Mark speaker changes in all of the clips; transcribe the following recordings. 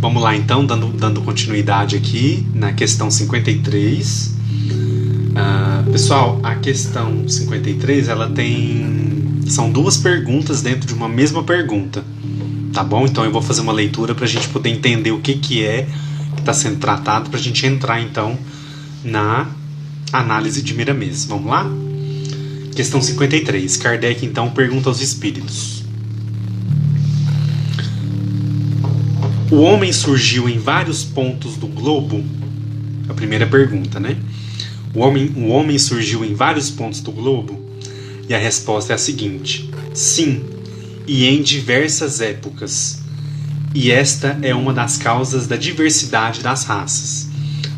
Speaker 1: Vamos lá então, dando continuidade aqui na questão 53. Pessoal, a questão 53 são duas perguntas dentro de uma mesma pergunta, tá bom? Então eu vou fazer uma leitura para a gente poder entender o que está sendo tratado, para a gente entrar então na análise de Miramês. Vamos lá? Questão 53. Kardec então pergunta aos espíritos: o homem surgiu em vários pontos do globo? A primeira pergunta, né? O homem surgiu em vários pontos do globo? E a resposta é a seguinte: sim, e em diversas épocas. E esta é uma das causas da diversidade das raças.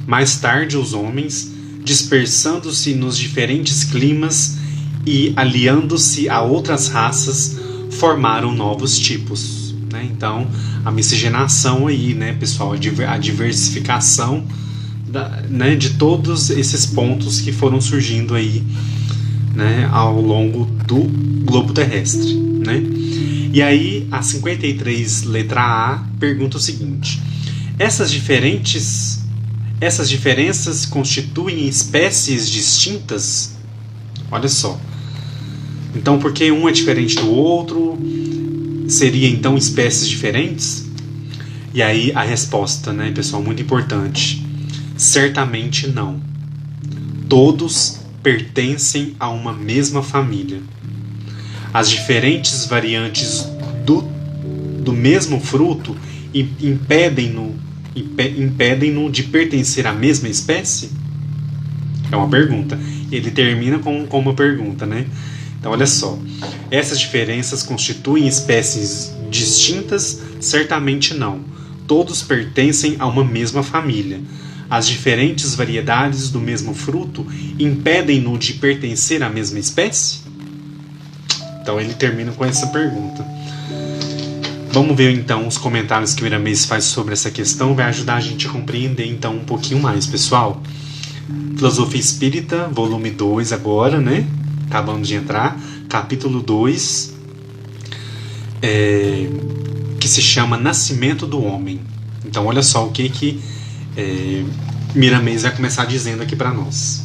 Speaker 1: Mais tarde, os homens, dispersando-se nos diferentes climas e aliando-se a outras raças, formaram novos tipos, né? Então, a miscigenação aí, né, pessoal, a diversificação né, de todos esses pontos que foram surgindo aí, né, ao longo do globo terrestre, né? E aí, a 53, letra A, pergunta o seguinte: essas diferenças constituem espécies distintas? Olha só. Então, porque um é diferente do outro, seria então espécies diferentes? E aí a resposta, né, pessoal, muito importante: certamente não. Todos pertencem a uma mesma família. As diferentes variantes do mesmo fruto impedem-no de pertencer à mesma espécie? É uma pergunta. Ele termina com uma pergunta, né? Então, olha só. Essas diferenças constituem espécies distintas? Certamente não. Todos pertencem a uma mesma família. As diferentes variedades do mesmo fruto impedem-no de pertencer à mesma espécie? Então ele termina com essa pergunta. Vamos ver então os comentários que o Miramês faz sobre essa questão. Vai ajudar a gente a compreender então um pouquinho mais, pessoal. Filosofia Espírita, volume 2 agora, né? Acabamos de entrar. Capítulo 2, que se chama Nascimento do Homem. Então olha só o que Miramês vai começar dizendo aqui para nós.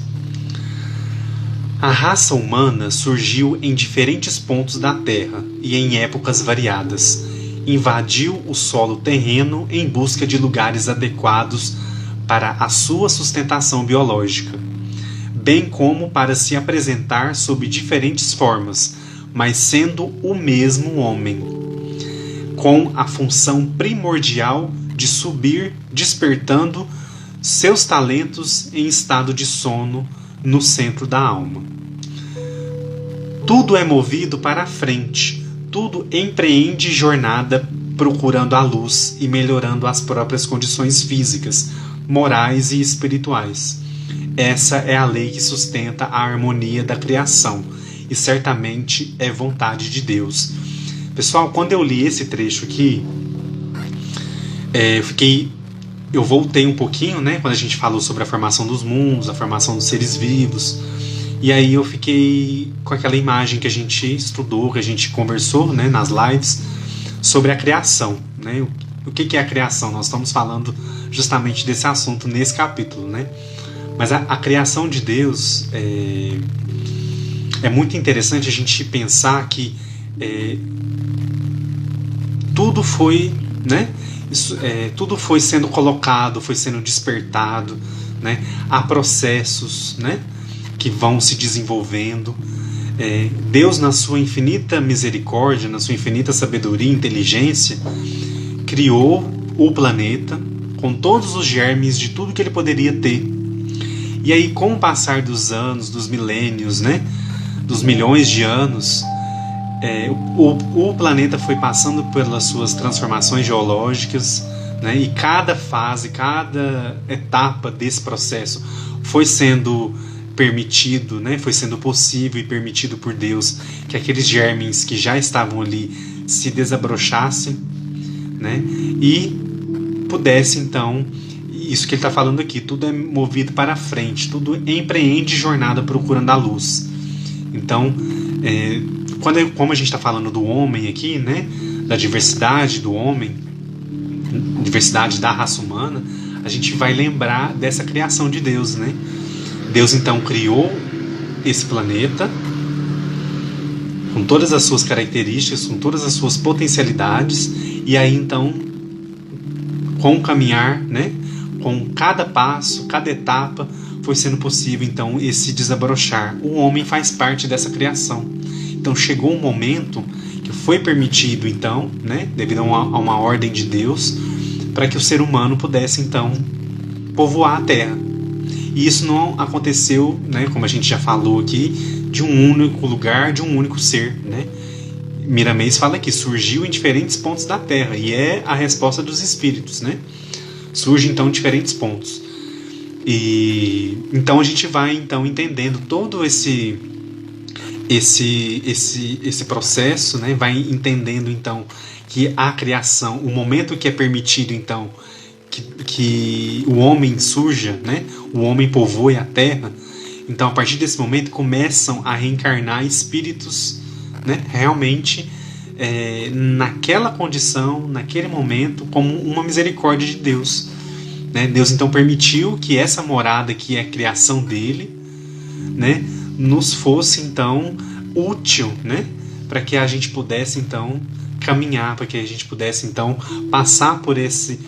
Speaker 1: A raça humana surgiu em diferentes pontos da Terra e em épocas variadas. Invadiu o solo terreno em busca de lugares adequados para a sua sustentação biológica, bem como para se apresentar sob diferentes formas, mas sendo o mesmo homem, com a função primordial de subir, despertando seus talentos em estado de sono no centro da alma. Tudo é movido para a frente, tudo empreende jornada procurando a luz e melhorando as próprias condições físicas, morais e espirituais. Essa é a lei que sustenta a harmonia da criação e certamente é vontade de Deus. Pessoal, quando eu li esse trecho aqui, eu voltei um pouquinho, né, quando a gente falou sobre a formação dos mundos, a formação dos seres vivos, e aí eu fiquei com aquela imagem que a gente estudou, que a gente conversou, né, nas lives, sobre a criação, né? O que é a criação? Nós estamos falando justamente desse assunto nesse capítulo, né? Mas a criação de Deus é muito interessante a gente pensar que tudo foi, né? Tudo foi sendo colocado, foi sendo despertado, né? Há processos, né, que vão se desenvolvendo. Deus, na sua infinita misericórdia, na sua infinita sabedoria e inteligência, criou o planeta com todos os germes de tudo que ele poderia ter. E aí, com o passar dos anos, dos milênios, né, dos milhões de anos, o planeta foi passando pelas suas transformações geológicas, né, e cada fase, cada etapa desse processo foi sendo permitido, né, foi sendo possível e permitido por Deus que aqueles germes que já estavam ali se desabrochassem, né, e pudesse então, isso que ele está falando aqui, tudo é movido para a frente, tudo empreende jornada procurando a luz. Então, como a gente está falando do homem aqui, né, da diversidade do homem, diversidade da raça humana, a gente vai lembrar dessa criação de Deus, né? Deus então criou esse planeta com todas as suas características, com todas as suas potencialidades, e aí então, com o caminhar, né, com cada passo, cada etapa, foi sendo possível então esse desabrochar. O homem faz parte dessa criação. Então chegou um momento que foi permitido então, né, devido a uma ordem de Deus, para que o ser humano pudesse então povoar a Terra. E isso não aconteceu, né, como a gente já falou aqui, de um único lugar, de um único ser, né? Miramês fala que surgiu em diferentes pontos da Terra, e é a resposta dos espíritos, né? Surge então em diferentes pontos. E então a gente vai então entendendo todo esse processo, né? Vai entendendo então que a criação, o momento que é permitido então que o homem surja, né? O homem povoe a Terra. Então a partir desse momento começam a reencarnar espíritos, né? Realmente naquela condição, naquele momento, como uma misericórdia de Deus, né? Deus então permitiu que essa morada, que é a criação dele, né, nos fosse então útil, né, para que a gente pudesse então caminhar, para que a gente pudesse então passar por esse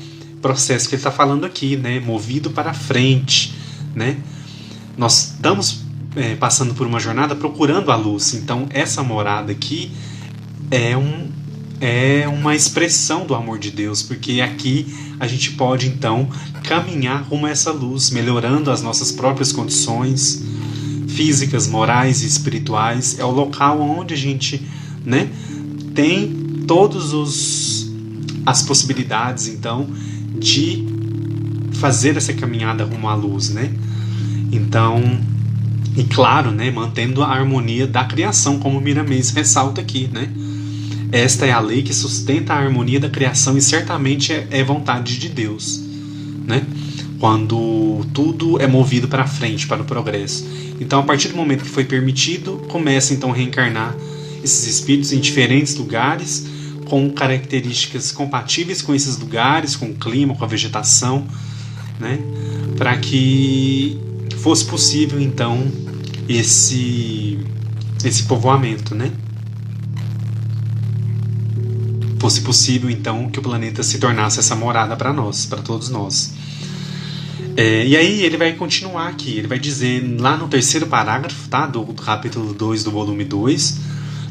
Speaker 1: processo que ele está falando aqui, né, movido para frente, né? Nós estamos passando por uma jornada procurando a luz. Então essa morada aqui é uma expressão do amor de Deus, porque aqui a gente pode então caminhar rumo a essa luz, melhorando as nossas próprias condições físicas, morais e espirituais. É o local onde a gente, né, tem todas as possibilidades então de fazer essa caminhada rumo à luz, né? Então, e claro, né, mantendo a harmonia da criação, como Miramês ressalta aqui, né? Esta é a lei que sustenta a harmonia da criação e certamente é vontade de Deus, né? Quando tudo é movido para frente, para o progresso. Então, a partir do momento que foi permitido, começa então a reencarnar esses espíritos em diferentes lugares, com características compatíveis com esses lugares, com o clima, com a vegetação, né? Para que fosse possível então esse povoamento, né? Fosse possível então que o planeta se tornasse essa morada para nós, para todos nós. E aí ele vai continuar aqui, ele vai dizer lá no terceiro parágrafo, tá, do capítulo 2 do volume 2,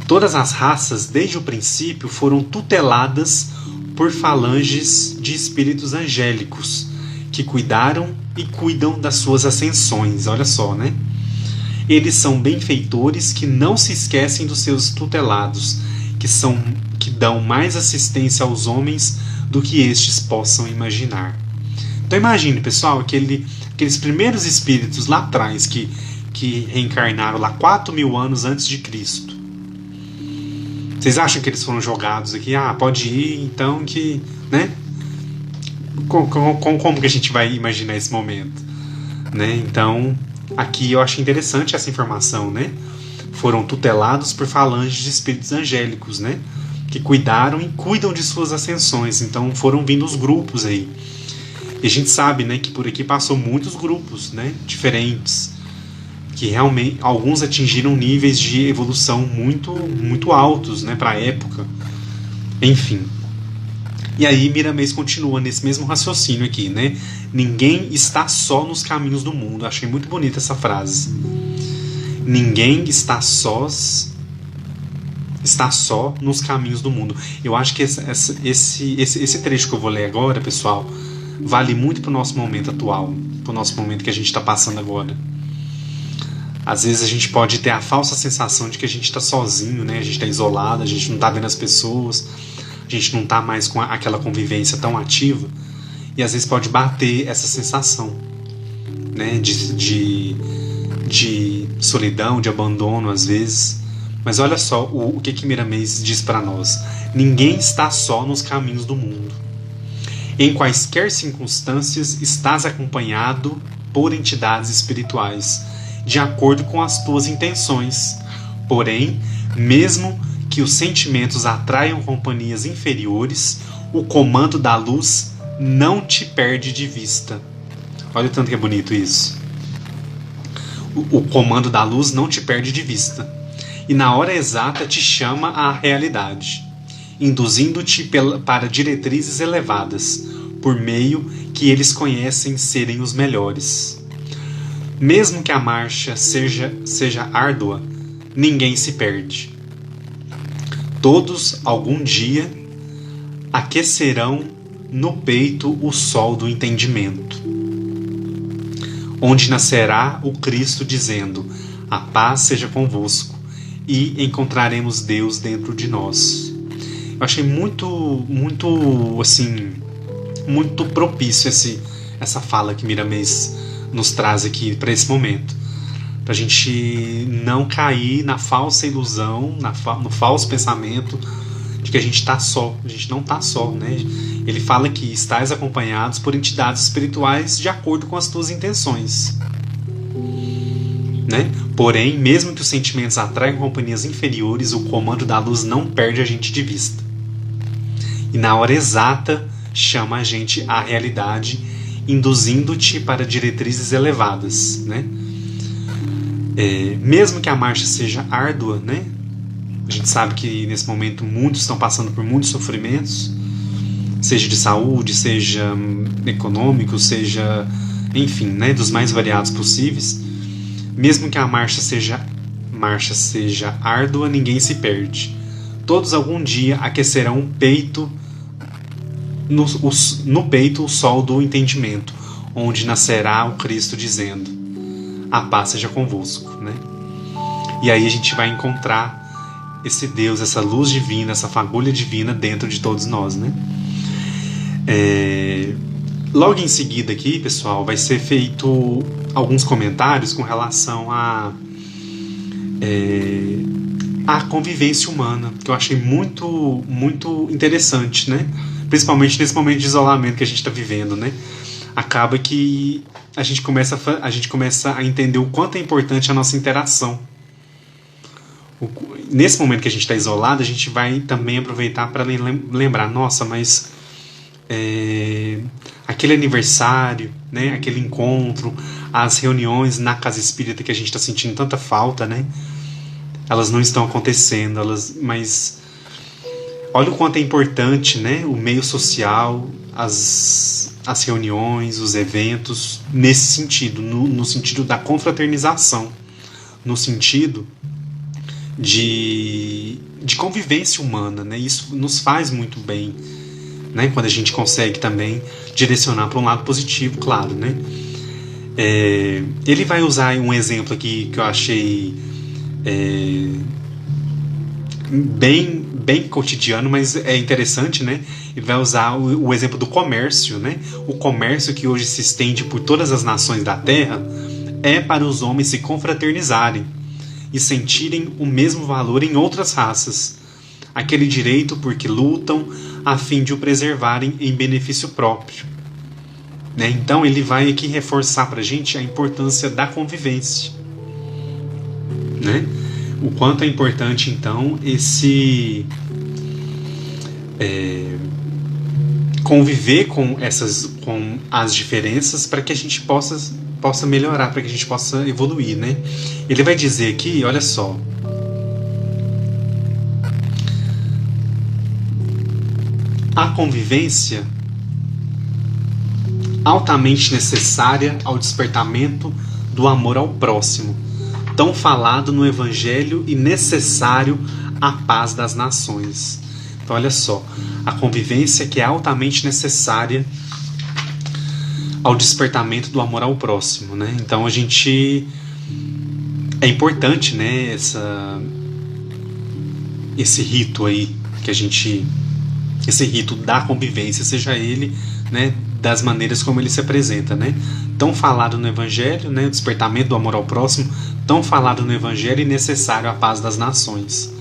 Speaker 1: todas as raças desde o princípio foram tuteladas por falanges de espíritos angélicos que cuidaram e cuidam das suas ascensões. Olha só, né? Eles são benfeitores que não se esquecem dos seus tutelados, que dão mais assistência aos homens do que estes possam imaginar. Então imagine, pessoal, aqueles primeiros espíritos lá atrás que reencarnaram lá 4.000 anos antes de Cristo. Vocês acham que eles foram jogados aqui? Ah, pode ir, então que, né? Como que a gente vai imaginar esse momento, né? Então, aqui eu acho interessante essa informação, né? Foram tutelados por falanges de espíritos angélicos, né? Que cuidaram e cuidam de suas ascensões. Então foram vindo os grupos aí. E a gente sabe, né, que por aqui passou muitos grupos, né, diferentes, que realmente alguns atingiram níveis de evolução muito, muito altos, né, para a época. Enfim. E aí Miramês continua nesse mesmo raciocínio aqui, né? Ninguém está só nos caminhos do mundo. Achei muito bonita essa frase. Ninguém está só nos caminhos do mundo. Eu acho que esse trecho que eu vou ler agora, pessoal, vale muito para o nosso momento atual, para o nosso momento que a gente está passando agora. Às vezes a gente pode ter a falsa sensação de que a gente está sozinho, né? A gente está isolado, a gente não está vendo as pessoas, a gente não está mais com aquela convivência tão ativa, e às vezes pode bater essa sensação, né? De solidão, de abandono às vezes. Mas olha só o que Miramês diz para nós: ninguém está só nos caminhos do mundo. Em quaisquer circunstâncias estás acompanhado por entidades espirituais, de acordo com as tuas intenções. Porém, mesmo que os sentimentos atraiam companhias inferiores, o comando da luz não te perde de vista. Olha o tanto que é bonito isso. O comando da luz não te perde de vista. E na hora exata te chama à realidade, induzindo-te para diretrizes elevadas, por meio que eles conhecem serem os melhores. Mesmo que a marcha seja árdua, ninguém se perde. Todos, algum dia, aquecerão no peito o sol do entendimento, onde nascerá o Cristo dizendo: a paz seja convosco, e encontraremos Deus dentro de nós. Eu achei muito propício essa fala que Miramês nos traz aqui para esse momento, para a gente não cair na falsa ilusão, no falso pensamento de que a gente está só. A gente não está só, né? Ele fala que estais acompanhados por entidades espirituais de acordo com as tuas intenções, né? Porém, mesmo que os sentimentos atraiam companhias inferiores, o comando da luz não perde a gente de vista. E na hora exata chama a gente à realidade, induzindo-te para diretrizes elevadas, né? Mesmo que a marcha seja árdua, né? A gente sabe que nesse momento muitos estão passando por muitos sofrimentos, seja de saúde, seja econômico, seja, enfim, né, dos mais variados possíveis. Mesmo que a marcha seja árdua, ninguém se perde. Todos algum dia aquecerão o peito, no peito o sol do entendimento, onde nascerá o Cristo dizendo: a paz seja convosco, né? E aí a gente vai encontrar esse Deus, essa luz divina, essa fagulha divina dentro de todos nós, né? Logo em seguida aqui, pessoal, vai ser feito alguns comentários com relação à convivência humana, que eu achei muito, muito interessante, né? Principalmente nesse momento de isolamento que a gente está vivendo, né? Acaba que a gente começa a entender o quanto é importante a nossa interação. Nesse momento que a gente está isolado, a gente vai também aproveitar para lembrar: nossa, mas aquele aniversário, né, aquele encontro, as reuniões na casa espírita que a gente está sentindo tanta falta, né, elas não estão acontecendo, mas olha o quanto é importante, né, o meio social, as reuniões, os eventos, nesse sentido, no sentido da confraternização, no sentido de convivência humana, né? Isso nos faz muito bem, né? Quando a gente consegue também direcionar para um lado positivo, claro, né? Ele vai usar um exemplo aqui que eu achei bem cotidiano, mas é interessante, né? Ele vai usar o exemplo do comércio, né? O comércio que hoje se estende por todas as nações da Terra é para os homens se confraternizarem e sentirem o mesmo valor em outras raças, aquele direito por que lutam a fim de o preservarem em benefício próprio, né? Então ele vai aqui reforçar para a gente a importância da convivência, né? O quanto é importante então conviver com as diferenças para que a gente possa melhorar, para que a gente possa evoluir, né? Ele vai dizer aqui, olha só: a convivência altamente necessária ao despertamento do amor ao próximo, tão falado no Evangelho e necessário à paz das nações. Então olha só, a convivência que é altamente necessária ao despertamento do amor ao próximo, né? Então a gente é importante, né, esse rito aí esse rito da convivência, seja ele, né, das maneiras como ele se apresenta, né? Tão falado no Evangelho, né, o despertamento do amor ao próximo, tão falado no Evangelho e necessário à paz das nações,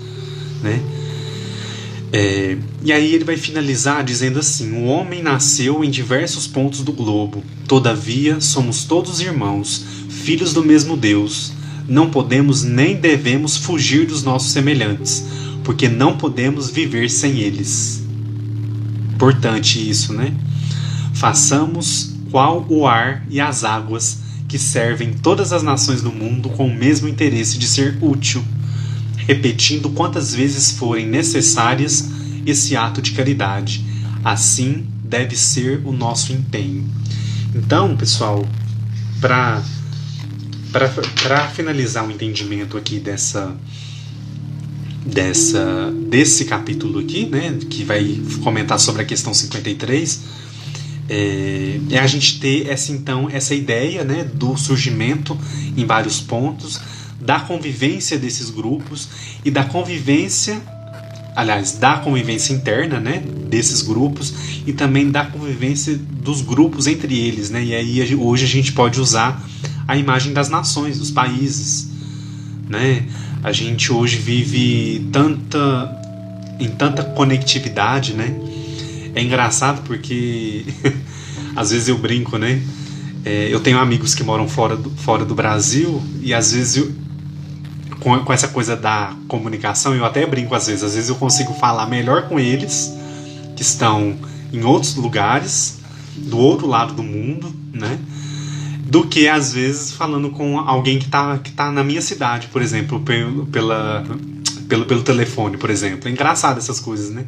Speaker 1: né? E aí ele vai finalizar dizendo assim: o homem nasceu em diversos pontos do globo, todavia somos todos irmãos, filhos do mesmo Deus. Não podemos nem devemos fugir dos nossos semelhantes, porque não podemos viver sem eles. Importante isso, né? Façamos qual o ar e as águas que servem todas as nações do mundo com o mesmo interesse de ser útil, repetindo quantas vezes forem necessárias esse ato de caridade. Assim deve ser o nosso empenho. Então, pessoal, para finalizar o entendimento aqui desse capítulo aqui, né, que vai comentar sobre a questão 53, é a gente ter essa ideia, né, do surgimento em vários pontos, da convivência desses grupos e da convivência interna, né, desses grupos e também da convivência dos grupos entre eles, né? E aí hoje a gente pode usar a imagem das nações, dos países, né? A gente hoje vive em tanta conectividade, né? É engraçado porque às vezes eu brinco, né? Eu tenho amigos que moram fora do Brasil e às vezes com essa coisa da comunicação, eu até brinco às vezes eu consigo falar melhor com eles que estão em outros lugares, do outro lado do mundo, né? Do que às vezes falando com alguém que tá na minha cidade, por exemplo, pelo telefone, por exemplo. É engraçado essas coisas, né?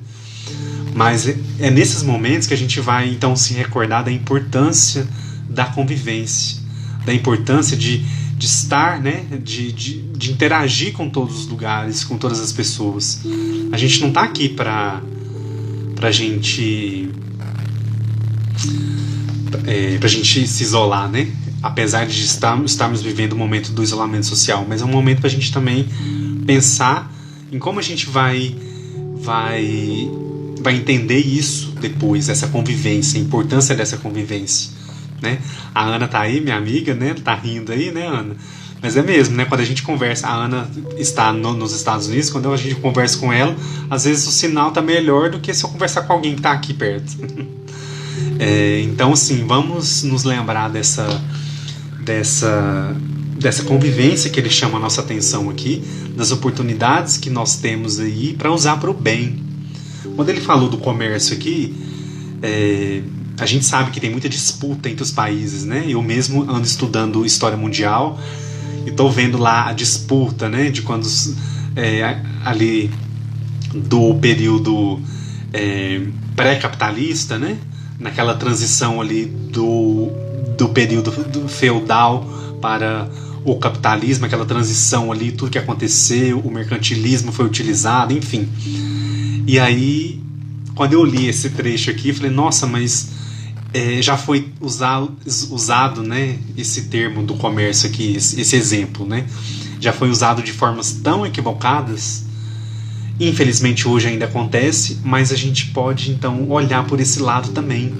Speaker 1: Mas é nesses momentos que a gente vai então se recordar da importância da convivência, da importância de estar, né, de interagir com todos os lugares, com todas as pessoas. A gente não tá aqui pra gente se isolar, né? Apesar de estarmos vivendo o momento do isolamento social, mas é um momento pra gente também pensar em como a gente vai entender isso depois, essa convivência, a importância dessa convivência, né? A Ana tá aí, minha amiga, né? Tá rindo aí, né, Ana? Mas é mesmo, né? Quando a gente conversa, a Ana está nos Estados Unidos, quando a gente conversa com ela, às vezes o sinal tá melhor do que se eu conversar com alguém que tá aqui perto. Então, assim, vamos nos lembrar dessa convivência que ele chama a nossa atenção aqui, das oportunidades que nós temos aí para usar para o bem. Quando ele falou do comércio aqui, a gente sabe que tem muita disputa entre os países, né? Eu mesmo ando estudando história mundial e estou vendo lá a disputa, né? De quando ali do período pré-capitalista, né? Naquela transição ali do período feudal para o capitalismo, aquela transição ali, tudo que aconteceu, o mercantilismo foi utilizado, enfim. E aí, quando eu li esse trecho aqui, eu falei, nossa, mas já foi usado, né, esse termo do comércio aqui, esse exemplo, né? Já foi usado de formas tão equivocadas. Infelizmente hoje ainda acontece, mas a gente pode então olhar por esse lado também,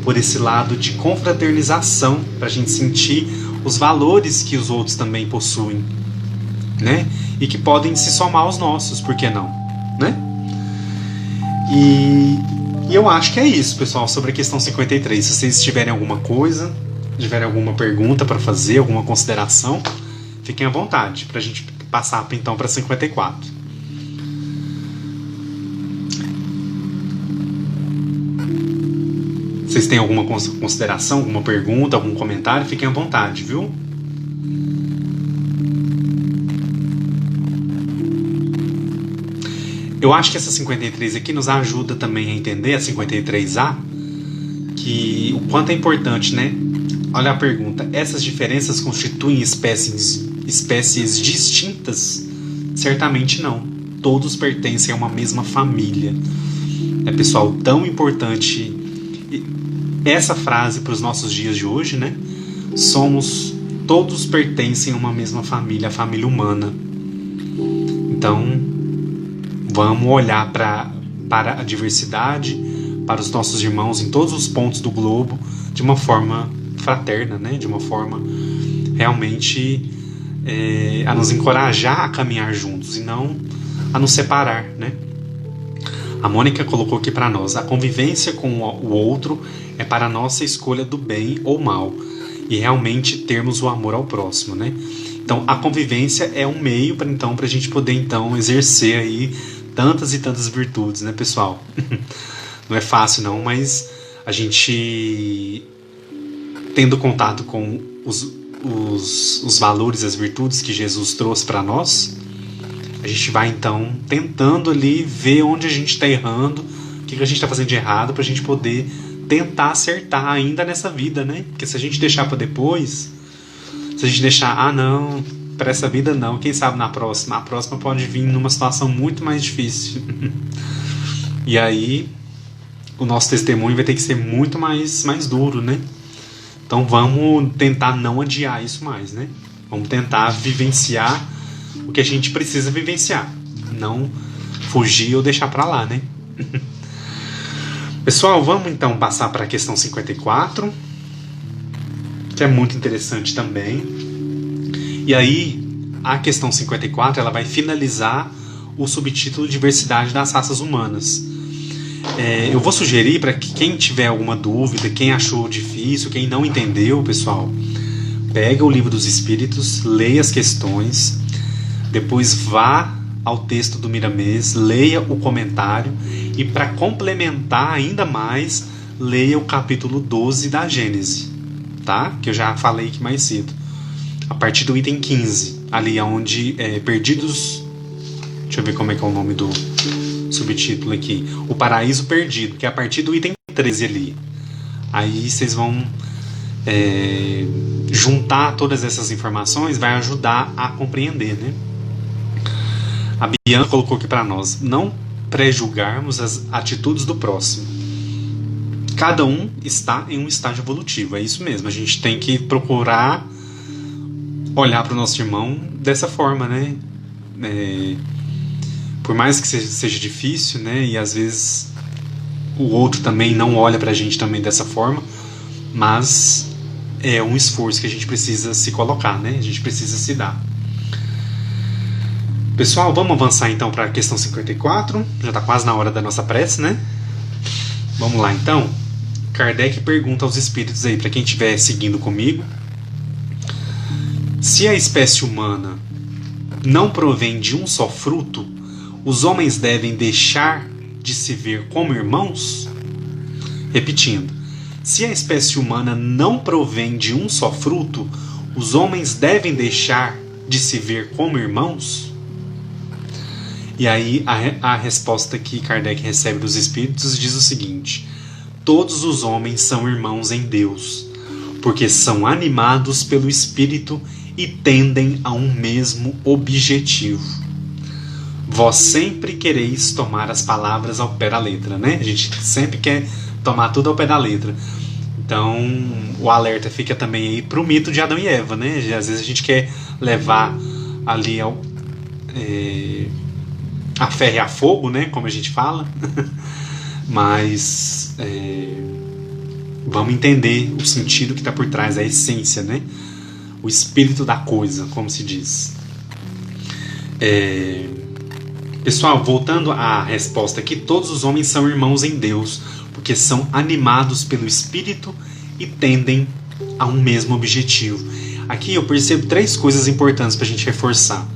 Speaker 1: por esse lado de confraternização, para a gente sentir os valores que os outros também possuem, né? E que podem se somar aos nossos, por que não, né? E eu acho que é isso, pessoal, sobre a questão 53. Se vocês tiverem alguma coisa, tiverem alguma pergunta para fazer, alguma consideração, fiquem à vontade, para a gente passar então para 54. Vocês têm alguma consideração, alguma pergunta, algum comentário? Fiquem à vontade, viu? Eu acho que essa 53 aqui nos ajuda também a entender, a 53A, que o quanto é importante, né? Olha a pergunta. Essas diferenças constituem espécies distintas? Certamente não. Todos pertencem a uma mesma família. Pessoal, tão importante essa frase para os nossos dias de hoje, né? Todos pertencem a uma mesma família, a família humana. Então, vamos olhar para a diversidade, para os nossos irmãos em todos os pontos do globo, de uma forma fraterna, né? De uma forma realmente a nos encorajar a caminhar juntos e não a nos separar, né? A Mônica colocou aqui para nós: a convivência com o outro é para a nossa escolha do bem ou mal e realmente termos o amor ao próximo, né? Então, a convivência é um meio para a gente poder então exercer aí tantas e tantas virtudes, né, pessoal? Não é fácil não, mas a gente, tendo contato com os valores, as virtudes que Jesus trouxe para nós, a gente vai então tentando ali ver onde a gente está errando, o que a gente está fazendo de errado, para a gente poder tentar acertar ainda nessa vida, né? Porque se a gente deixar para depois, se a gente deixar, não, para essa vida não, quem sabe na próxima? A próxima pode vir numa situação muito mais difícil. E aí o nosso testemunho vai ter que ser muito mais duro, né? Então vamos tentar não adiar isso mais, né? Vamos tentar vivenciar o que a gente precisa vivenciar, não fugir ou deixar para lá, né? Pessoal, vamos então passar para a questão 54, que é muito interessante também. E aí, a questão 54 ela vai finalizar o subtítulo Diversidade das Raças Humanas. Eu vou sugerir para que quem tiver alguma dúvida, quem achou difícil, quem não entendeu, pessoal, pega o Livro dos Espíritos, leia as questões, depois vá ao texto do Miramês, leia o comentário e, para complementar ainda mais, leia o capítulo 12 da Gênese, tá? Que eu já falei aqui mais cedo. A partir do item 15, ali onde perdidos... Deixa eu ver como é que é o nome do subtítulo aqui. O Paraíso Perdido, que é a partir do item 13 ali. Aí vocês vão juntar todas essas informações, vai ajudar a compreender, né? A Bianca colocou aqui para nós: não pré-julgarmos as atitudes do próximo. Cada um está em um estágio evolutivo, é isso mesmo. A gente tem que procurar olhar para o nosso irmão dessa forma, né? Por mais que seja difícil, né? E às vezes o outro também não olha para a gente também dessa forma, mas é um esforço que a gente precisa se colocar, né? A gente precisa se dar. Pessoal, vamos avançar então para a questão 54. Já está quase na hora da nossa prece, né? Vamos lá então. Kardec pergunta aos espíritos aí, para quem estiver seguindo comigo: se a espécie humana não provém de um só fruto, os homens devem deixar de se ver como irmãos? Repetindo: se a espécie humana não provém de um só fruto, os homens devem deixar de se ver como irmãos? E aí a resposta que Kardec recebe dos espíritos diz o seguinte: todos os homens são irmãos em Deus, porque são animados pelo Espírito e tendem a um mesmo objetivo. Vós sempre quereis tomar as palavras ao pé da letra, né? A gente sempre quer tomar tudo ao pé da letra. Então o alerta fica também aí pro mito de Adão e Eva, né? Às vezes a gente quer levar ali a ferro e a fogo, né? Como a gente fala. Mas vamos entender o sentido que está por trás, a essência, né? O espírito da coisa, como se diz. Pessoal, voltando à resposta aqui: todos os homens são irmãos em Deus, porque são animados pelo Espírito e tendem a um mesmo objetivo. Aqui eu percebo 3 coisas importantes para a gente reforçar.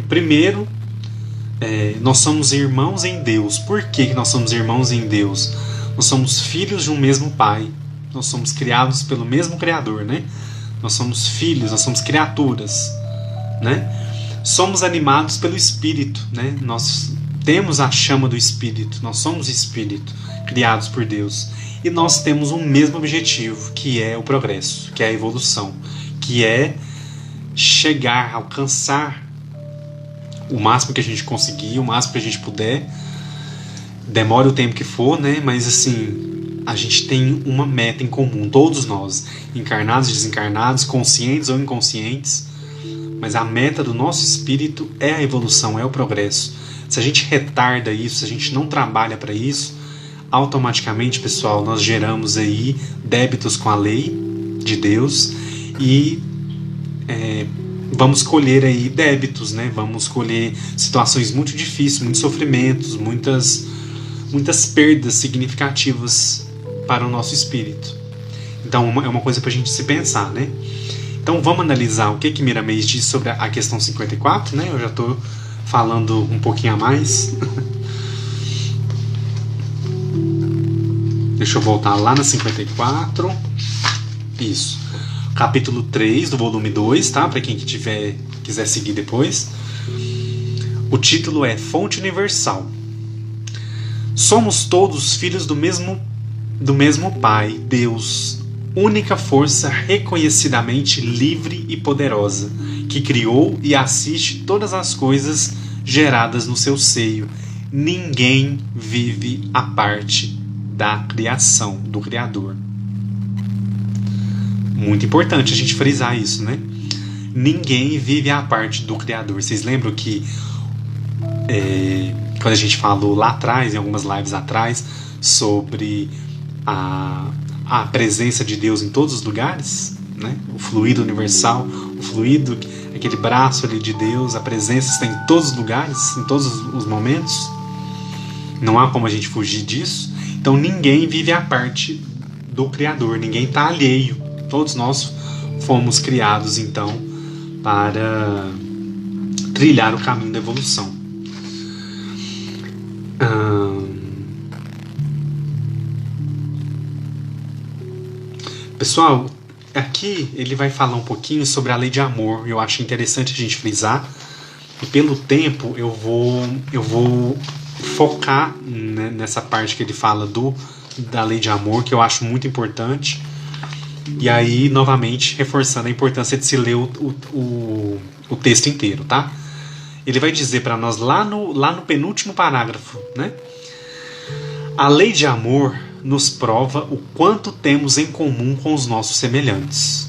Speaker 1: Primeiro, nós somos irmãos em Deus. Por que nós somos irmãos em Deus? Nós somos filhos de um mesmo Pai. Nós somos criados pelo mesmo Criador, né? Nós somos filhos, nós somos criaturas, né? Somos animados pelo Espírito, né? Nós temos a chama do Espírito. Nós somos Espírito, criados por Deus. E nós temos um mesmo objetivo, que é o progresso, que é a evolução, que é chegar, alcançar o máximo que a gente conseguir, o máximo que a gente puder. Demore o tempo que for, né? Mas assim, a gente tem uma meta em comum, todos nós, encarnados e desencarnados, conscientes ou inconscientes. Mas a meta do nosso espírito é a evolução, é o progresso. Se a gente retarda isso, se a gente não trabalha para isso, automaticamente, pessoal, nós geramos aí débitos com a lei de Deus e vamos colher aí débitos, né? Vamos colher situações muito difíceis, muitos sofrimentos, muitas perdas significativas para o nosso espírito. Então é uma coisa para a gente se pensar, né? Então vamos analisar o que Miramês diz sobre a questão 54, né? Eu já estou falando um pouquinho a mais. Deixa eu voltar lá na 54. Isso. Capítulo 3 do volume 2, tá? Para quem quiser seguir depois. O título é Fonte Universal. Somos todos filhos do mesmo Pai, Deus, única força reconhecidamente livre e poderosa, que criou e assiste todas as coisas geradas no seu seio. Ninguém vive à parte da criação, do Criador. Muito importante a gente frisar isso, né? Ninguém vive à parte do Criador. Vocês lembram que quando a gente falou lá atrás, em algumas lives atrás, sobre a presença de Deus em todos os lugares, né? O fluido universal, o fluido, aquele braço ali de Deus, a presença está em todos os lugares, em todos os momentos. Não há como a gente fugir disso. Então ninguém vive à parte do Criador, ninguém está alheio. Todos nós fomos criados então para trilhar o caminho da evolução. Pessoal, aqui ele vai falar um pouquinho sobre a lei de amor. Eu acho interessante a gente frisar. E pelo tempo eu vou focar, né, nessa parte que ele fala da lei de amor, que eu acho muito importante. E aí, novamente, reforçando a importância de se ler o texto inteiro, tá? Ele vai dizer para nós lá no penúltimo parágrafo, né? A lei de amor nos prova o quanto temos em comum com os nossos semelhantes.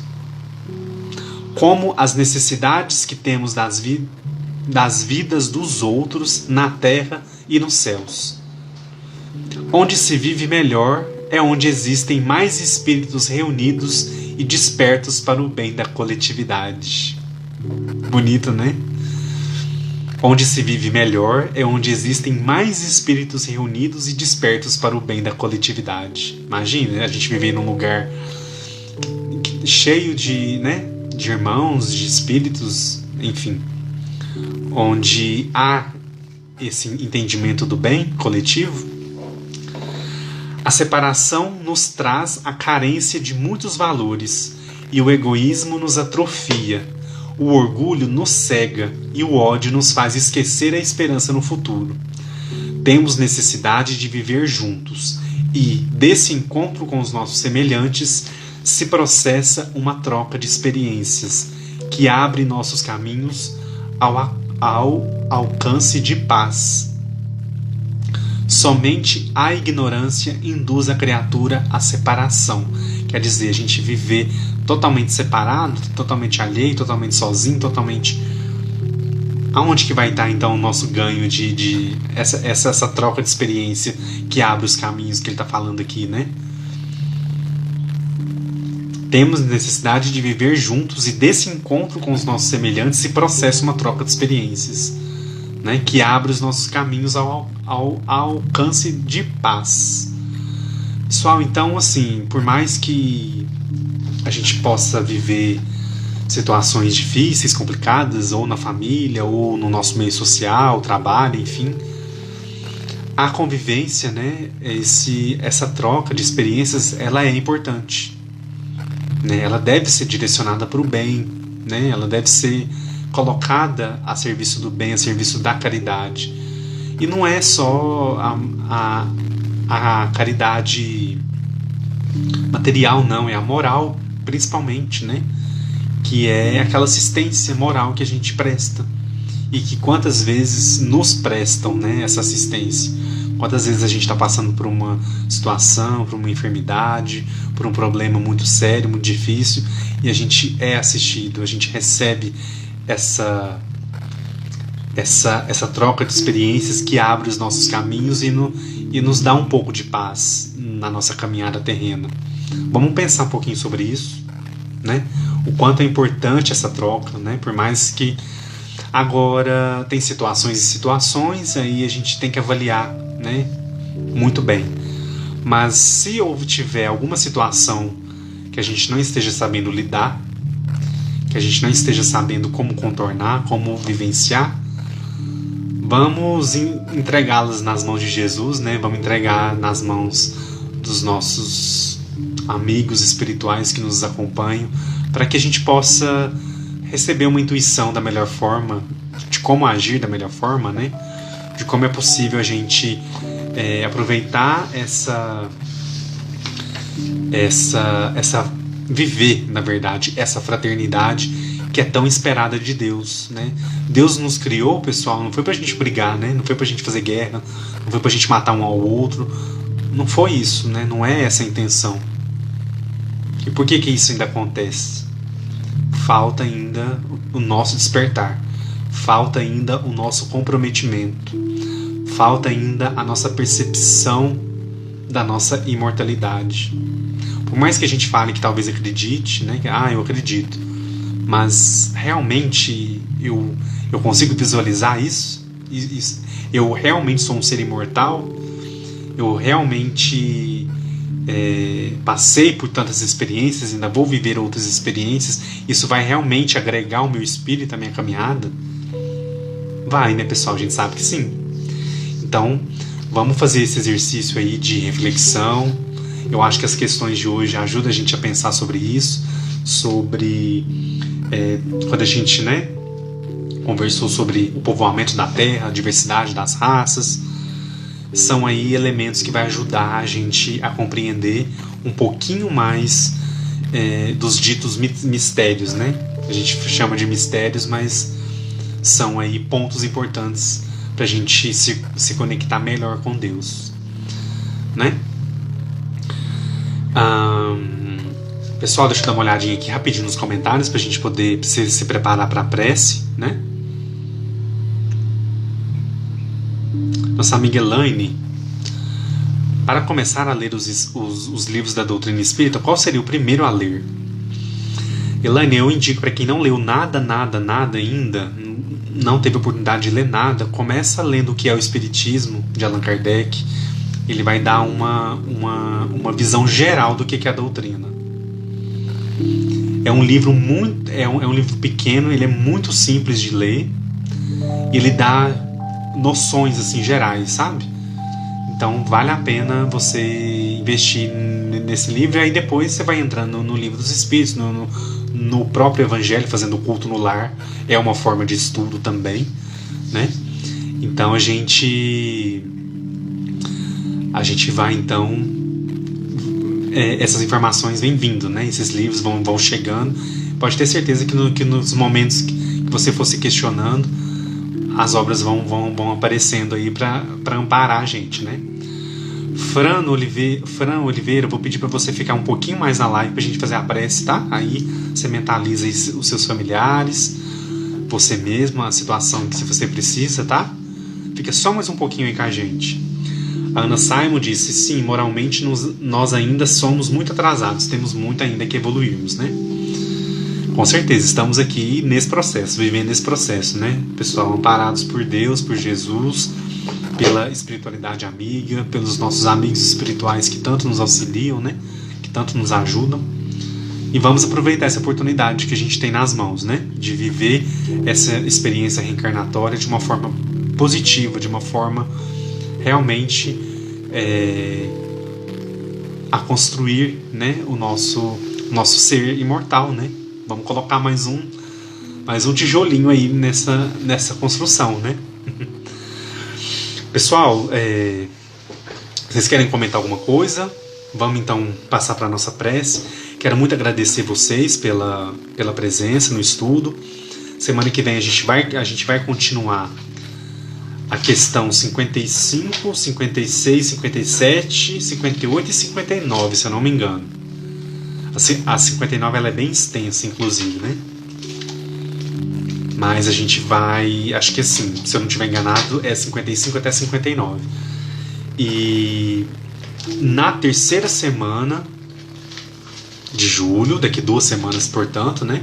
Speaker 1: Como as necessidades que temos das vidas dos outros na terra e nos céus. Onde se vive melhor é onde existem mais espíritos reunidos e despertos para o bem da coletividade. Bonito, né? Onde se vive melhor é onde existem mais espíritos reunidos e despertos para o bem da coletividade. Imagina, a gente viver num lugar cheio de irmãos, de espíritos, enfim, onde há esse entendimento do bem coletivo. A separação nos traz a carência de muitos valores e o egoísmo nos atrofia. O orgulho nos cega e o ódio nos faz esquecer a esperança no futuro. Temos necessidade de viver juntos e, desse encontro com os nossos semelhantes, se processa uma troca de experiências que abre nossos caminhos ao alcance de paz. Somente a ignorância induz a criatura à separação. Quer dizer, a gente viver totalmente separado, totalmente alheio, totalmente sozinho, totalmente... Aonde que vai estar então o nosso ganho de essa troca de experiência que abre os caminhos que ele está falando aqui, né? Temos necessidade de viver juntos e desse encontro com os nossos semelhantes se processa uma troca de experiências, né? Que abre os nossos caminhos ao alcance de paz. Pessoal, então assim, por mais que a gente possa viver situações difíceis, complicadas, ou na família, ou no nosso meio social, trabalho, enfim, a convivência, né, essa troca de experiências, ela é importante, né? Ela deve ser direcionada para o bem, né? Ela deve ser colocada a serviço do bem, a serviço da caridade. E não é só a caridade material, não, é a moral, principalmente, né? Que é aquela assistência moral que a gente presta. E que quantas vezes nos prestam, né, essa assistência. Quantas vezes a gente está passando por uma situação, por uma enfermidade, por um problema muito sério, muito difícil, e a gente é assistido, a gente recebe essa troca de experiências que abre os nossos caminhos e nos dá um pouco de paz na nossa caminhada terrena. Vamos pensar um pouquinho sobre isso, né? O quanto é importante essa troca, né? Por mais que agora tem situações e situações, aí a gente tem que avaliar, né? Muito bem. Mas se tiver alguma situação que a gente não esteja sabendo lidar, que a gente não esteja sabendo como contornar, como vivenciar, vamos entregá-las nas mãos de Jesus, né? Vamos entregar nas mãos dos nossos amigos espirituais que nos acompanham, para que a gente possa receber uma intuição da melhor forma, de como agir da melhor forma, né? De como é possível a gente aproveitar viver, na verdade, essa fraternidade que é tão esperada de Deus, né? Deus nos criou, pessoal, não foi pra gente brigar, né? Não foi pra gente fazer guerra, não foi pra gente matar um ao outro, não foi isso, né? Não é essa a intenção. E por que isso ainda acontece? Falta ainda o nosso despertar, falta ainda o nosso comprometimento, falta ainda a nossa percepção da nossa imortalidade. Por mais que a gente fale que talvez acredite, né? Eu acredito, mas realmente eu consigo visualizar isso? Eu realmente sou um ser imortal? Eu realmente passei por tantas experiências, ainda vou viver outras experiências? Isso vai realmente agregar o meu espírito à minha caminhada? Vai, né, pessoal? A gente sabe que sim. Então, vamos fazer esse exercício aí de reflexão. Eu acho que as questões de hoje ajudam a gente a pensar sobre isso, sobre quando a gente, né, conversou sobre o povoamento da Terra, a diversidade das raças. São aí elementos que vai ajudar a gente a compreender um pouquinho mais dos ditos mistérios, né? A gente chama de mistérios, mas são aí pontos importantes para a gente se conectar melhor com Deus, né? Pessoal, deixa eu dar uma olhadinha aqui rapidinho nos comentários para a gente poder se preparar para a prece, né? Nossa amiga Elaine: para começar a ler os livros da doutrina espírita, qual seria o primeiro a ler? Elaine, eu indico para quem não leu nada ainda, não teve oportunidade de ler nada, começa lendo o que é o Espiritismo, de Allan Kardec. Ele vai dar uma visão geral do que é a doutrina. É um livro um livro pequeno, ele é muito simples de ler, e ele dá noções assim gerais, sabe? Então vale a pena você investir nesse livro, e aí depois você vai entrando no livro dos Espíritos, no próprio Evangelho, fazendo culto no lar, é uma forma de estudo também, né? Então a gente vai então essas informações vêm vindo, né? Esses livros vão chegando. Pode ter certeza que nos momentos que você for se questionando, as obras vão aparecendo aí para amparar a gente, né? Fran Oliveira, vou pedir para você ficar um pouquinho mais na live pra gente fazer a prece, tá? Aí você mentaliza aí os seus familiares, você mesmo, a situação que você precisa, tá? Fica só mais um pouquinho aí com a gente. A Ana Simon disse: sim, moralmente nós ainda somos muito atrasados, temos muito ainda que evoluirmos, né? Com certeza, estamos aqui nesse processo, vivendo esse processo, né? Pessoal, amparados por Deus, por Jesus, pela espiritualidade amiga, pelos nossos amigos espirituais que tanto nos auxiliam, né? Que tanto nos ajudam. E vamos aproveitar essa oportunidade que a gente tem nas mãos, né? De viver essa experiência reencarnatória de uma forma positiva, de uma forma realmente a construir, né, o nosso ser imortal, né? Vamos colocar mais um tijolinho aí nessa construção, né? Pessoal, vocês querem comentar alguma coisa? Vamos então passar para a nossa prece. Quero muito agradecer vocês pela presença no estudo. Semana que vem a gente vai continuar a questão 55, 56, 57, 58 e 59, se eu não me engano. A 59 ela é bem extensa, inclusive, né? Mas a gente vai... Acho que assim, se eu não estiver enganado, é 55 até 59. E na terceira semana de julho, daqui 2 semanas, portanto, né?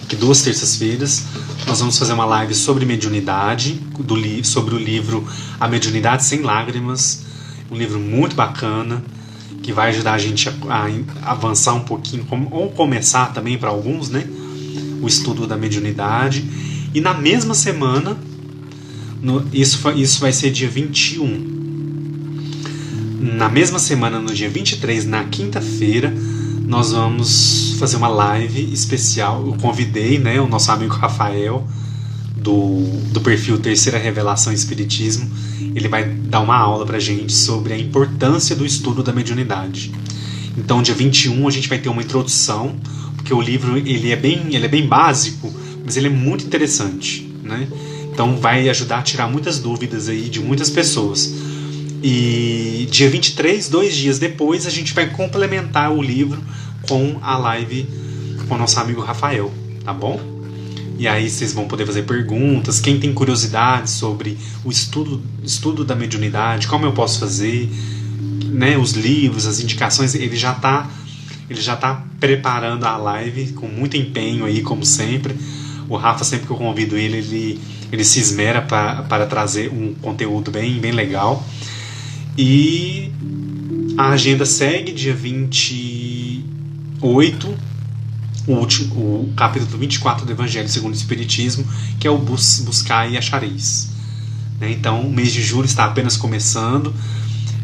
Speaker 1: Daqui 2 terças-feiras, nós vamos fazer uma live sobre mediunidade, sobre o livro A Mediunidade Sem Lágrimas, um livro muito bacana, que vai ajudar a gente a avançar um pouquinho, ou começar também para alguns, né, o estudo da mediunidade. E na mesma semana, isso vai ser dia 21, na mesma semana, no dia 23, na quinta-feira, nós vamos fazer uma live especial. Eu convidei, né, o nosso amigo Rafael, do perfil Terceira Revelação Espiritismo. Ele vai dar uma aula pra gente sobre a importância do estudo da mediunidade. Então, dia 21, a gente vai ter uma introdução, porque o livro ele é bem básico, mas ele é muito interessante, né? Então, vai ajudar a tirar muitas dúvidas aí de muitas pessoas. E dia 23, 2 dias depois, a gente vai complementar o livro com a live com o nosso amigo Rafael, tá bom? E aí vocês vão poder fazer perguntas. Quem tem curiosidade sobre o estudo da mediunidade, como eu posso fazer, né, os livros, as indicações, ele já tá preparando a live com muito empenho aí, como sempre. O Rafa, sempre que eu convido ele se esmera para trazer um conteúdo bem legal. E a agenda segue dia 28, o capítulo 24 do Evangelho segundo o Espiritismo, que é o Buscar e Achareis. Então, o mês de julho está apenas começando.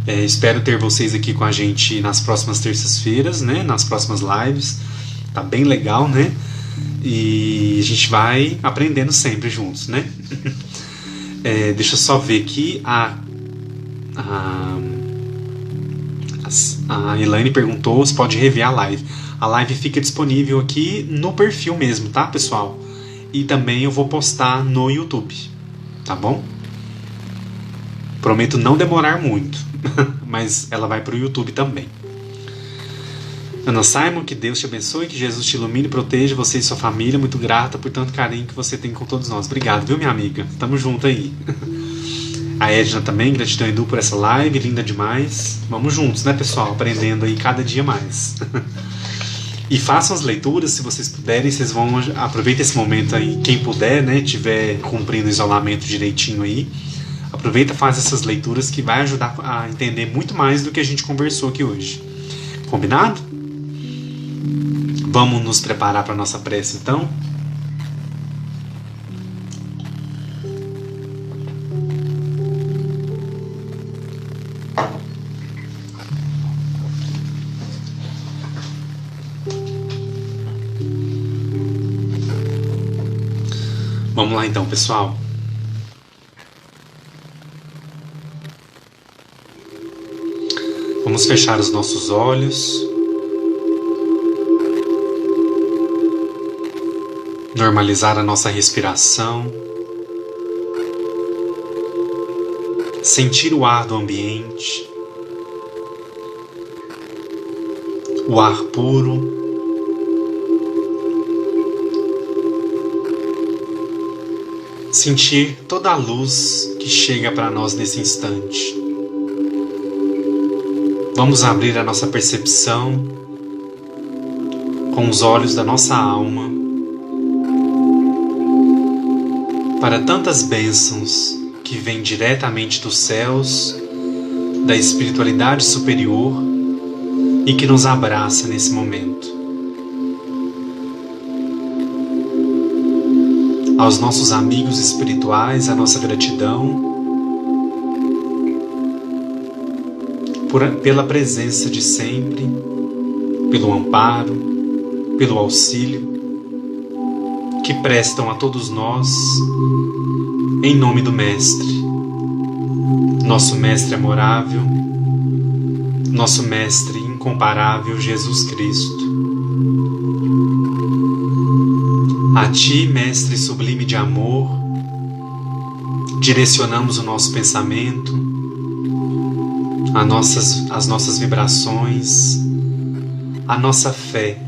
Speaker 1: Espero ter vocês aqui com a gente nas próximas terças-feiras, né? Nas próximas lives. Tá bem legal, né? E a gente vai aprendendo sempre juntos, né? Deixa eu só ver aqui. A Elaine perguntou se pode rever a live. A live fica disponível aqui no perfil mesmo, tá, pessoal? E também eu vou postar no YouTube, tá bom? Prometo não demorar muito, mas ela vai pro YouTube também. Ana Simon, que Deus te abençoe, que Jesus te ilumine e proteja você e sua família. Muito grata por tanto carinho que você tem com todos nós. Obrigado, viu, minha amiga? Tamo junto aí. A Edna também, gratidão, Edu, por essa live, linda demais. Vamos juntos, né, pessoal? Aprendendo aí cada dia mais. E façam as leituras, se vocês puderem, vocês vão aproveitar esse momento aí, quem puder, né, tiver cumprindo o isolamento direitinho aí, aproveita e faz essas leituras que vai ajudar a entender muito mais do que a gente conversou aqui hoje. Combinado? Vamos nos preparar para a nossa prece, então? Vamos lá então, pessoal. Vamos fechar os nossos olhos. Normalizar a nossa respiração. Sentir o ar do ambiente. O ar puro. Sentir toda a luz que chega para nós nesse instante. Vamos abrir a nossa percepção com os olhos da nossa alma para tantas bênçãos que vêm diretamente dos céus, da espiritualidade superior e que nos abraça nesse momento. Aos nossos amigos espirituais, a nossa gratidão pela presença de sempre, pelo amparo, pelo auxílio que prestam a todos nós em nome do Mestre, nosso Mestre amorável, nosso Mestre incomparável Jesus Cristo. A Ti, Mestre sublime de amor, direcionamos o nosso pensamento, as nossas vibrações, a nossa fé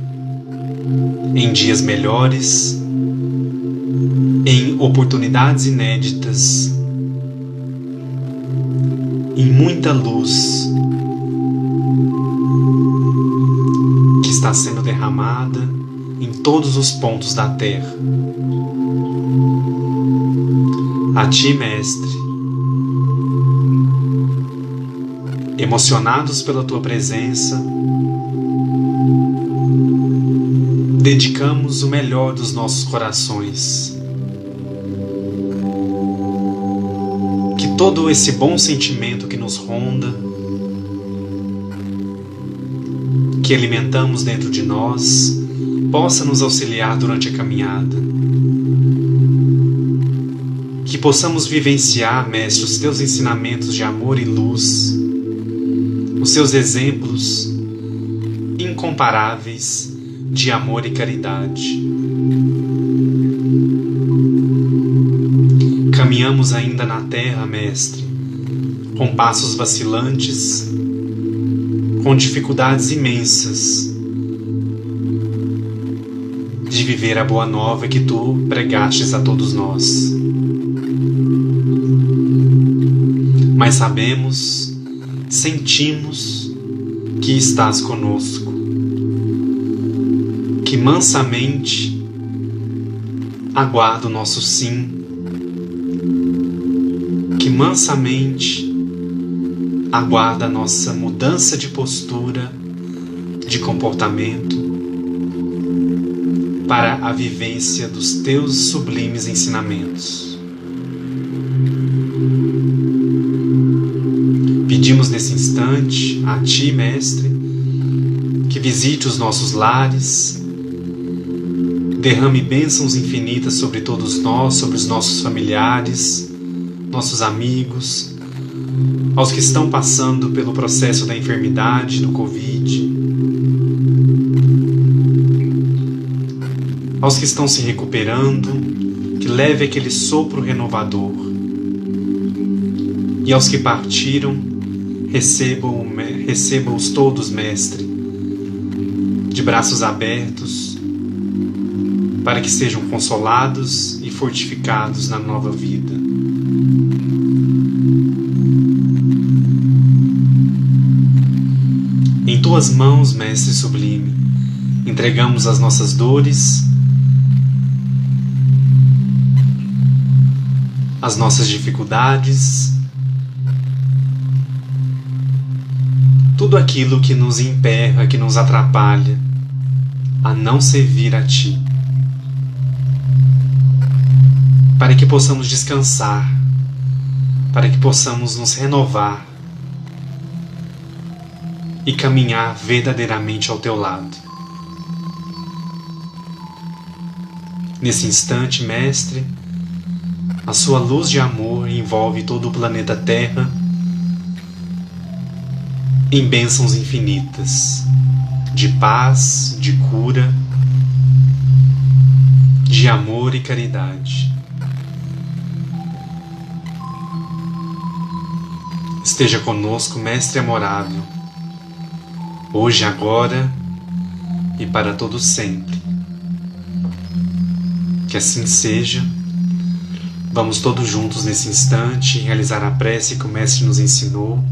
Speaker 1: em dias melhores, em oportunidades inéditas, em muita luz que está sendo derramada em todos os pontos da Terra. A Ti, Mestre, emocionados pela Tua presença, dedicamos o melhor dos nossos corações. Que todo esse bom sentimento que nos ronda que alimentamos dentro de nós possa nos auxiliar durante a caminhada. Que possamos vivenciar, Mestre, os teus ensinamentos de amor e luz, os seus exemplos incomparáveis de amor e caridade. Caminhamos ainda na terra, Mestre, com passos vacilantes, com dificuldades imensas de viver a boa nova que tu pregastes a todos nós. Mas sabemos, sentimos que estás conosco, que mansamente aguarda o nosso sim, que mansamente aguarda a nossa mudança de postura, de comportamento, para a vivência dos teus sublimes ensinamentos. Pedimos nesse instante a Ti, Mestre, que visite os nossos lares, derrame bênçãos infinitas sobre todos nós, sobre os nossos familiares, nossos amigos, aos que estão passando pelo processo da enfermidade, do Covid, aos que estão se recuperando, que leve aquele sopro renovador. E aos que partiram, receba-os todos, Mestre, de braços abertos, para que sejam consolados e fortificados na nova vida. Em Tuas mãos, Mestre sublime, entregamos as nossas dores, as nossas dificuldades, tudo aquilo que nos emperra, que nos atrapalha a não servir a Ti, para que possamos descansar, para que possamos nos renovar e caminhar verdadeiramente ao Teu lado. Nesse instante, Mestre, a Sua luz de amor envolve todo o planeta Terra em bênçãos infinitas, de paz, de cura, de amor e caridade. Esteja conosco, Mestre amorável, hoje, agora e para todo sempre. Que assim seja. Vamos todos juntos nesse instante realizar a prece que o Mestre nos ensinou,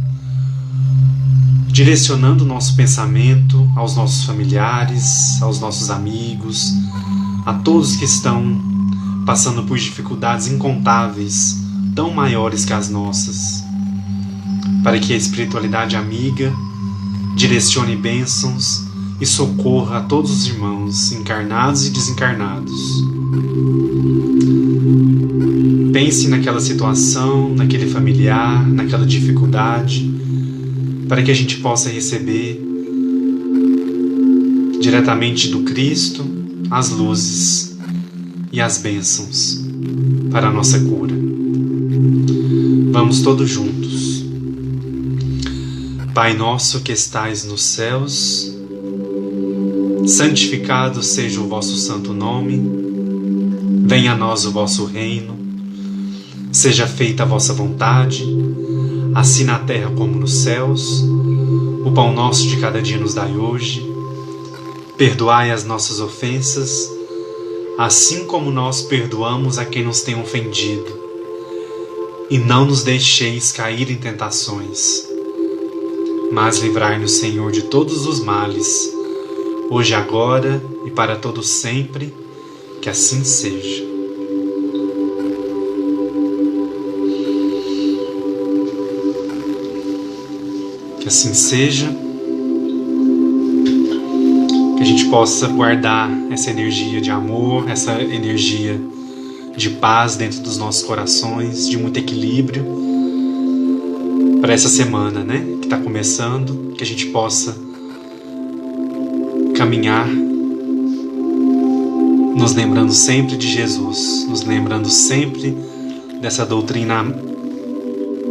Speaker 1: direcionando o nosso pensamento aos nossos familiares, aos nossos amigos, a todos que estão passando por dificuldades incontáveis, tão maiores que as nossas, para que a espiritualidade amiga direcione bênçãos e socorra a todos os irmãos, encarnados e desencarnados. Pense naquela situação, naquele familiar, naquela dificuldade, para que a gente possa receber diretamente do Cristo as luzes e as bênçãos para a nossa cura. Vamos todos juntos. Pai nosso que estais nos céus, santificado seja o vosso santo nome, venha a nós o vosso reino, seja feita a vossa vontade, assim na terra como nos céus. O pão nosso de cada dia nos dai hoje. Perdoai as nossas ofensas, assim como nós perdoamos a quem nos tem ofendido. E não nos deixeis cair em tentações, mas livrai-nos, Senhor, de todos os males, hoje, agora e para todo sempre. Que assim seja. Que assim seja, que a gente possa guardar essa energia de amor, essa energia de paz dentro dos nossos corações, de muito equilíbrio para essa semana, né, que está começando, que a gente possa caminhar nos lembrando sempre de Jesus, nos lembrando sempre dessa doutrina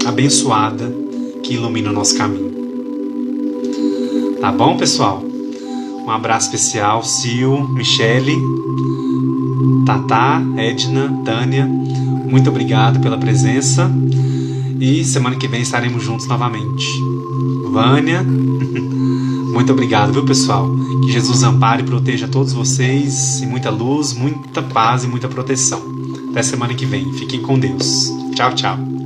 Speaker 1: abençoada que ilumina o nosso caminho. Tá bom, pessoal? Um abraço especial, Sil, Michele, Tatá, Edna, Tânia. Muito obrigado pela presença. E semana que vem estaremos juntos novamente. Vânia, muito obrigado, viu, pessoal? Que Jesus ampare e proteja todos vocês. E muita luz, muita paz e muita proteção. Até semana que vem. Fiquem com Deus. Tchau, tchau.